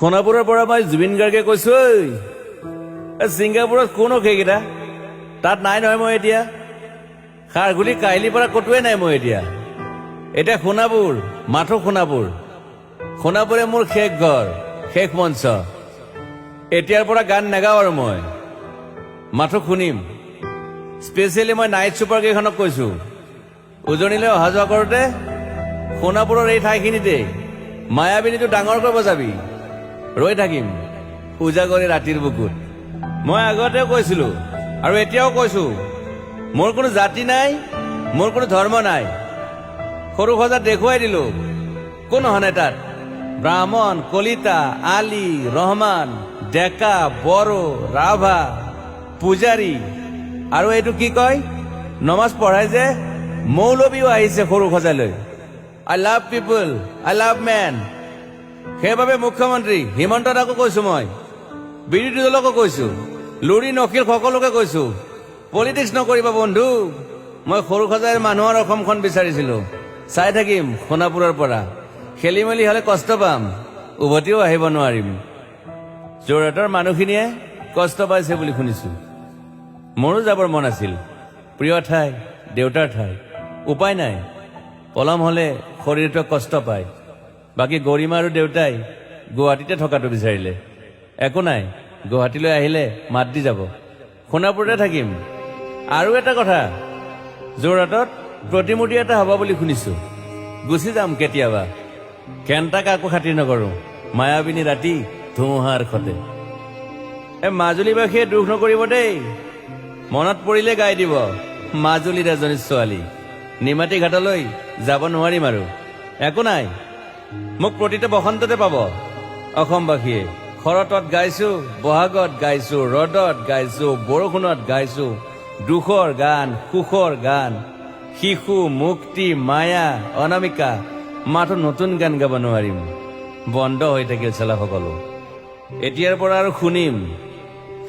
সোণাপুৰৰ পৰা মই জুবিন গাৰ্গে কৈছো ছিংগাপুৰত কোন সেইকেইটা তাত নাই নহয় মই এতিয়া খাৰঘুলি কাহিলীৰ পৰা কতোৱে নাই মই এতিয়া সোণাপুৰ মাথো সোণাপুৰে মোৰ শেষ ঘৰ শেষ মঞ্চ এতিয়াৰ পৰা গান নাগাওঁ আৰু মই মাথো শুনিম স্পেচিয়েলি মই নাইট ছুপাৰ কেইখনক কৈছো উজনিলৈ অহা যোৱা কৰোঁতে সোণাপুৰৰ এই ঠাইখিনিতে মায়াবিনীটো ডাঙৰকৈ বজাবি ৰৈ থাকিম উজাগৰি ৰাতিৰ বুকুত মই আগতেও কৈছিলো আৰু এতিয়াও কৈছো মোৰ কোনো জাতি নাই মোৰ কোনো ধৰ্ম নাই সৰু সজা দেখুৱাই দিলো কোন হনে তাত ব্ৰাহ্মণ কলিতা আলী ৰহমান ডেকা বড়ো ৰাভা পূজাৰী আৰু এইটো কি কয় নমাজ পঢ়াই যে মৌলবীও আহিছে সৰু সজালৈ I love people I love man সেইবাবে মুখ্যমন্ত্ৰী হিমন্ত দাকো কৈছো মই বিৰোধী দলকো কৈছো লুৰি নকিল সকলোকে কৈছো পলিটিক্স নকৰিবা বন্ধু মই সৰু সজাইৰ মানুহৰ অসমখন বিচাৰিছিলো চাই থাকিম সোণাপুৰৰ পৰা খেলি মেলি হলে কষ্ট পাম উভতিও আহিব নোৱাৰিম যোৰহাটৰ মানুহখিনিয়ে কষ্ট পাইছে বুলি শুনিছো মোৰো যাবৰ মন আছিল প্ৰিয় ঠাই দেউতাৰ ঠাই উপায় নাই পলম হলে শৰীৰটোৱে কষ্ট পায় বাকী গৰিমা আৰু দেউতাই গুৱাহাটীতে থকাটো বিচাৰিলে একো নাই গুৱাহাটীলৈ আহিলে মাত দি যাব সোণাপুৰতে থাকিম আৰু এটা কথা যোৰহাটত প্ৰতিমূৰ্তি এটা হ'ব বুলি শুনিছো গুচি যাম কেতিয়াবা কেণ্টা কাকো খাতিৰ নকৰো মায়াবিনী ৰাতি ধুমুহাৰ খতে মাজুলীবাসীয়ে দুখ নকৰিব দেই মনত পৰিলে গাই দিব মাজুলীৰ এজনী ছোৱালী নিমাতী ঘাটলৈ যাব নোৱাৰিম আৰু একো নাই মোক প্ৰতিটো বসন্ততে পাব অসমবাসীয়ে শৰতত গাইছো বহাগত গাইছো ৰদত গাইছো বৰষুণত গাইছো দুখৰ গান সুখৰ গান শিশু মুক্তি মায়া অনামিকা মাথো নতুন গান গাব নোৱাৰিম বন্ধ হৈ থাকিল চেলা সকলো এতিয়াৰ পৰা আৰু শুনিম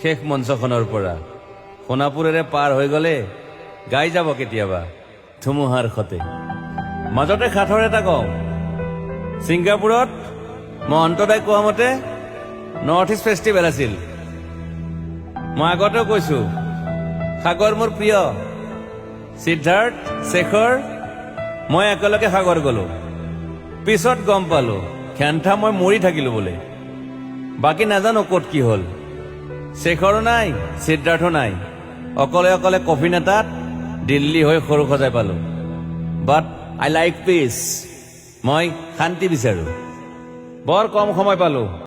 শেষ মঞ্চখনৰ পৰা সোণাপুৰেৰে পাৰ হৈ গলে গাই যাব কেতিয়াবা ধুমুহাৰ খতে মাজতে সাঁথৰ এটা কওঁ ছিংগাপুৰত মই অন্তদাই কোৱা মতে নৰ্থ ইষ্ট ফেষ্টিভেল আছিল মই আগতেও কৈছো সাগৰ মোৰ প্ৰিয় সিদ্ধাৰ্থ শেখৰ মই একেলগে সাগৰ গলো পিছত গম পালো খেন্থা মই মৰি থাকিলো বোলে বাকী নাজানো ক'ত কি হ'ল শেখৰো নাই সিদ্ধাৰ্থো নাই অকলে অকলে কফিন এটাত দিল্লী হৈ সৰু সজাই পালো বাট আই লাইক পিচ মই শান্তি বিচাৰো বৰ কম সময় পালো